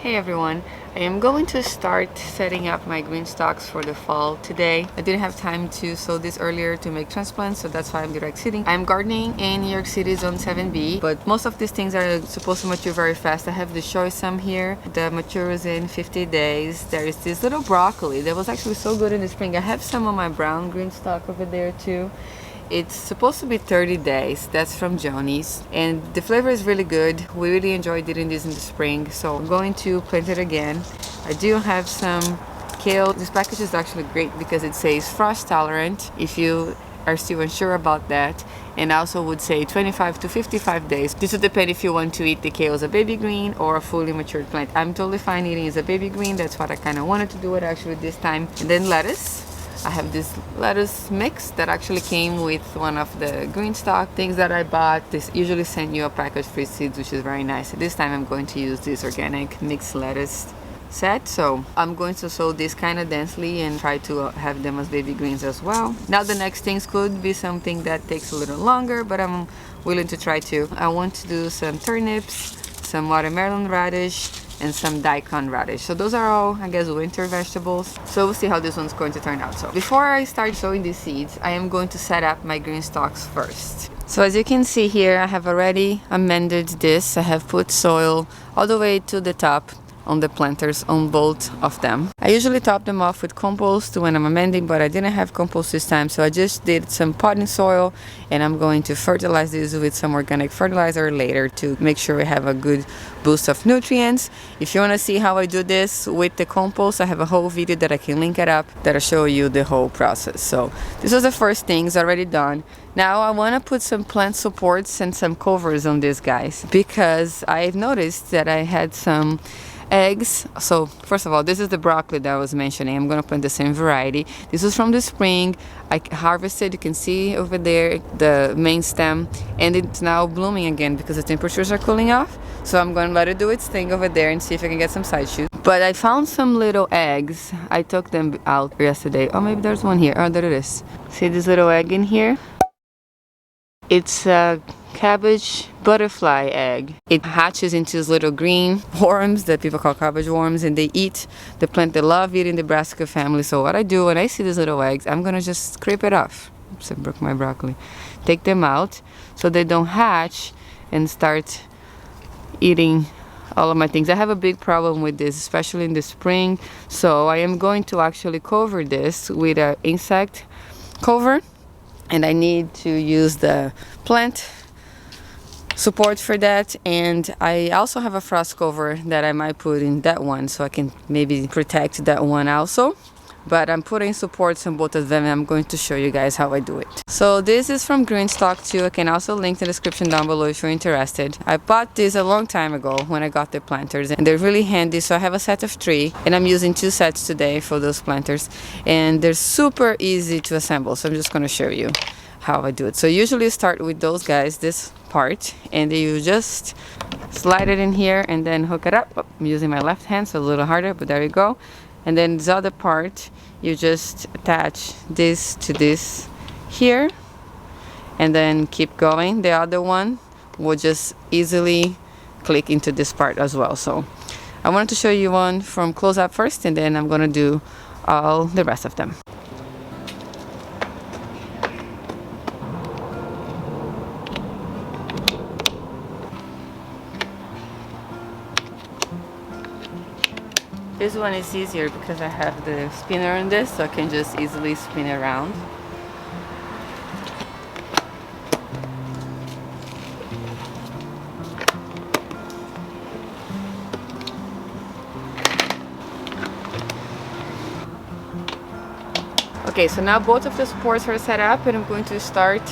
Hey everyone, I am going to start setting up my green stalks for the fall today. I didn't have time to sow this earlier to make transplants, so that's why I'm direct seeding. I'm gardening in New York City Zone 7B, but most of these things are supposed to mature very fast. I have the Choy Sum here that matures in 50 days. There is this little broccoli that was actually so good in the spring. I have some of my brown green stalk over there too. It's supposed to be 30 days. That's from Joni's, and the flavor is really good. We really enjoyed eating this in the spring, so I'm going to plant it again. I do have some kale. This package is actually great because it says frost tolerant if you are still unsure about that, and I also would say 25 to 55 days. This would depend if you want to eat the kale as a baby green or a fully matured plant. I'm totally fine eating as a baby green. That's what I kind of wanted to do it actually this time. And then lettuce. I have this lettuce mix that actually came with one of the GreenStalk things that I bought. This usually send you a package free seeds, which is very nice. This time I'm going to use this organic mixed lettuce set. So I'm going to sow this kind of densely and try to have them as baby greens as well. Now the next things could be something that takes a little longer, but I'm willing to try to. I want to do some turnips, some watermelon radish, and some Daikon Radish. So those are all, I guess, winter vegetables. So we'll see how this one's going to turn out. So before I start sowing these seeds, I am going to set up my green stalks first. So as you can see here, I have already amended this. I have put soil all the way to the top on the planters on both of them. I usually top them off with compost when I'm amending, but I didn't have compost this time, so I just did some potting soil, and I'm going to fertilize this with some organic fertilizer later to make sure we have a good boost of nutrients. If you want to see how I do this with the compost, I have a whole video that I can link it up that'll show you the whole process. So this was the first thing, it's already done. Now I want to put some plant supports and some covers on these guys because I've noticed that I had some eggs. So first of all, this is the broccoli that I was mentioning. I'm gonna plant the same variety. This was from the spring. I harvested, you can see over there the main stem, and it's now blooming again because the temperatures are cooling off. So I'm gonna let it do its thing over there and see if I can get some side shoots. But I found some little eggs. I took them out yesterday. Oh, maybe there's one here. Oh, there it is. See this little egg in here? It's a cabbage butterfly egg. It hatches into these little green worms that people call cabbage worms, and they eat the plant. They love eating the brassica family. So what I do when I see these little eggs, I'm gonna just scrape it off. Oops, I broke my broccoli. Take them out so they don't hatch and start eating all of my things. I have a big problem with this, especially in the spring. So I am going to actually cover this with an insect cover, and I need to use the plant support for that, and I also have a frost cover that I might put in that one so I can maybe protect that one also. But I'm putting supports on both of them, and I'm going to show you guys how I do it. So this is from GreenStalk too. I can also link the description down below if you're interested. I bought this a long time ago when I got the planters, and they're really handy. So I have a set of 3, and I'm using 2 sets today for those planters, and they're super easy to assemble. So I'm just going to show you how I do it. So usually start with those guys, this part, and you just slide it in here and then hook it up. Oh, I'm using my left hand, so a little harder, but there you go. And then this other part, you just attach this to this here, and then keep going. The other one will just easily click into this part as well. So I wanted to show you one from close up first, and then I'm gonna do all the rest of them. This one is easier because I have the spinner on this, so I can just easily spin around. Okay, so now both of the supports are set up, and I'm going to start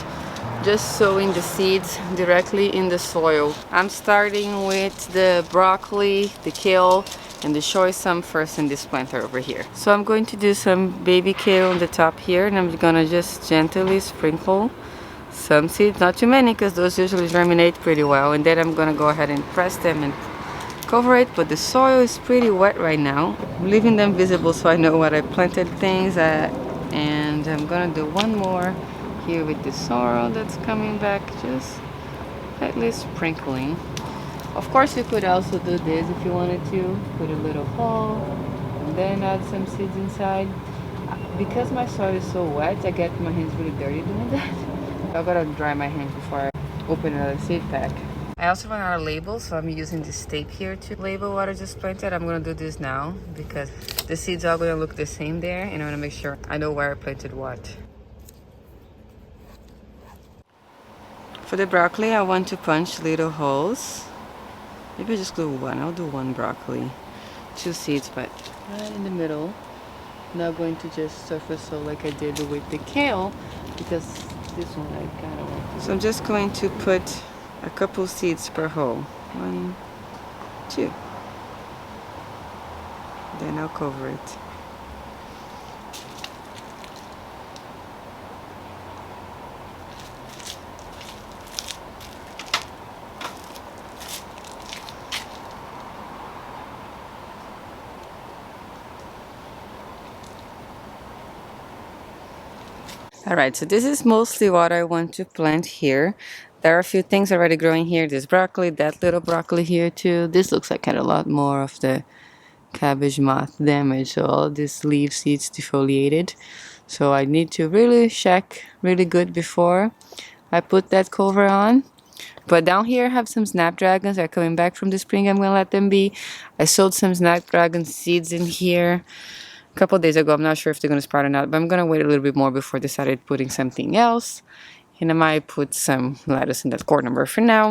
just sowing the seeds directly in the soil. I'm starting with the broccoli, the kale, and the Choy Sum first in this planter over here. So I'm going to do some baby kale on the top here, and I'm gonna just gently sprinkle some seeds, not too many because those usually germinate pretty well, and then I'm gonna go ahead and press them and cover it. But the soil is pretty wet right now. I'm leaving them visible so I know what I planted things at, and I'm gonna do one more here with the sorrel that's coming back, just lightly sprinkling. Of course, you could also do this if you wanted to. Put a little hole and then add some seeds inside. Because my soil is so wet, I get my hands really dirty doing that. I gotta dry my hands before I open another seed pack. I also run out of labels, so I'm using this tape here to label what I just planted. I'm gonna do this now because the seeds are gonna look the same there, and I wanna make sure I know where I planted what. For the broccoli, I want to punch little holes. Maybe I just do one. I'll do one broccoli. 2 seeds, but right in the middle. Not going to just surface sow like I did with the kale, because this one I kind of want to. So I'm just going to put a couple seeds per hole. 1, 2. Then I'll cover it. Alright, so this is mostly what I want to plant here. There are a few things already growing here. There's broccoli, that little broccoli here too. This looks like had a lot more of the cabbage moth damage, so all this leaf seeds defoliated. So I need to really check really good before I put that cover on. But down here I have some snapdragons. They're coming back from the spring. I'm gonna let them be. I sowed some snapdragon seeds in here a couple days ago. I'm not sure if they're gonna sprout or not, but I'm gonna wait a little bit more before I decided putting something else. And I might put some lettuce in that corner, but for now,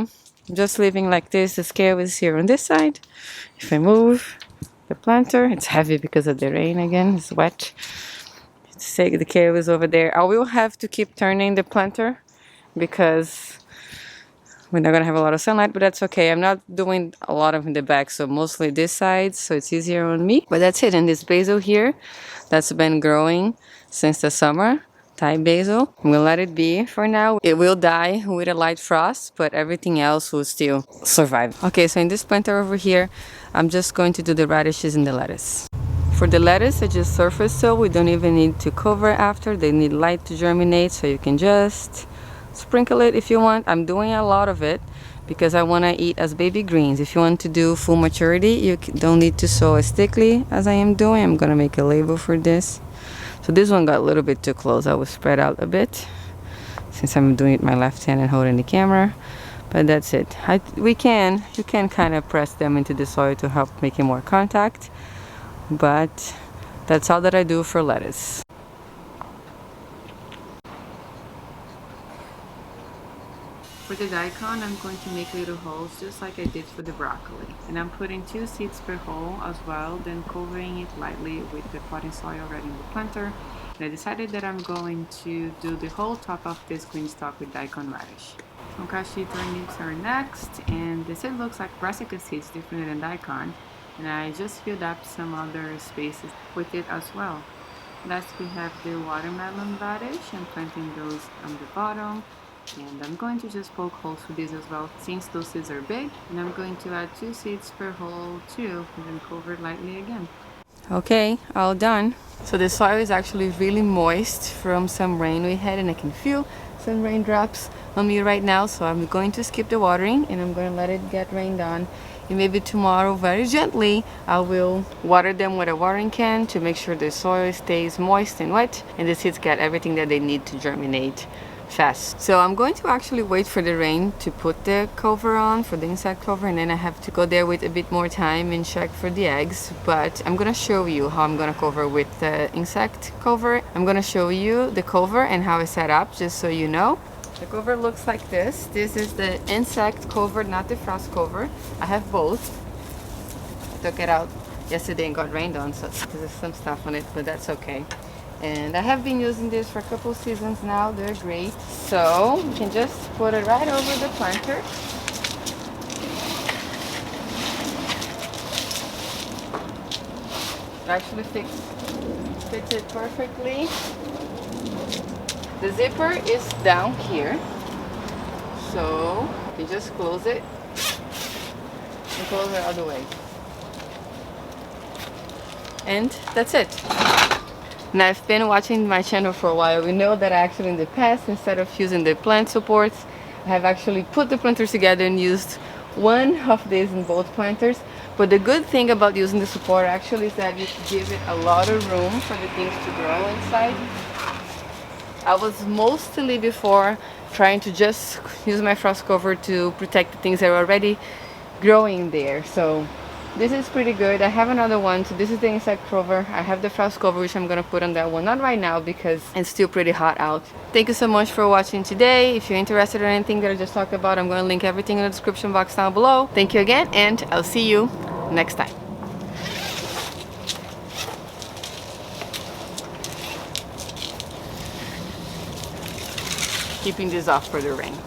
I'm just leaving like this. The scale is here on this side. If I move the planter, it's heavy because of the rain again, it's wet. Say the kale is over there. I will have to keep turning the planter because we're not gonna have a lot of sunlight, but that's okay. I'm not doing a lot of in the back, so mostly this side, so it's easier on me. But that's it. And this basil here, that's been growing since the summer. Thai basil. I'm gonna let it be for now. It will die with a light frost, but everything else will still survive. Okay, so in this planter over here, I'm just going to do the radishes and the lettuce. For the lettuce, I just surface sow. We don't even need to cover after. They need light to germinate, so you can just sprinkle it if you want. I'm doing a lot of it because I want to eat as baby greens. If you want to do full maturity, you don't need to sow as thickly as I am doing. I'm gonna make a label for this. So this one got a little bit too close. I will spread out a bit since I'm doing it with my left hand and holding the camera. But that's it. You can kind of press them into the soil to help making more contact. But that's all that I do for lettuce. For the daikon, I'm going to make little holes just like I did for the broccoli. And I'm putting 2 seeds per hole as well, then covering it lightly with the potting soil already in the planter. And I decided that I'm going to do the whole top of this GreenStalk with Daikon Radish. Onkashi turnips are next, and this seed looks like brassica seeds, different than daikon. And I just filled up some other spaces with it as well. Last we have the watermelon radish. I'm planting those on the bottom. And I'm going to just poke holes for these as well since those seeds are big. And I'm going to add 2 seeds per hole too, and then cover it lightly again. Okay, all done. So the soil is actually really moist from some rain we had, and I can feel some raindrops on me right now. So I'm going to skip the watering and I'm going to let it get rained on. And maybe tomorrow, very gently, I will water them with a watering can to make sure the soil stays moist and wet and the seeds get everything that they need to germinate fast. So I'm going to actually wait for the rain to put the cover on for the insect cover, and then I have to go there with a bit more time and check for the eggs. But I'm gonna show you how I'm gonna cover with the insect cover. I'm gonna show you the cover and how I set up, just so you know. The cover looks like this. This is the insect cover, not the frost cover. I have both. I took it out yesterday and got rained on, so there's some stuff on it, but that's okay. And I have been using this for a couple seasons now. They're great. So you can just put it right over the planter. It actually fits it perfectly. The zipper is down here, so you just close it and close it all the way. And that's it. Now, I've been watching my channel for a while. We know that actually in the past, instead of using the plant supports, I have actually put the planters together and used one of these in both planters. But the good thing about using the support actually is that you give it a lot of room for the things to grow inside. I was mostly before trying to just use my frost cover to protect the things that are already growing there. So this is pretty good. I have another one. So this is the insect cover. I have the frost cover, which I'm gonna put on that one. Not right now because it's still pretty hot out. Thank you so much for watching today. If you're interested in anything that I just talked about, I'm gonna link everything in the description box down below. Thank you again, and I'll see you next time. Keeping this off for the rain.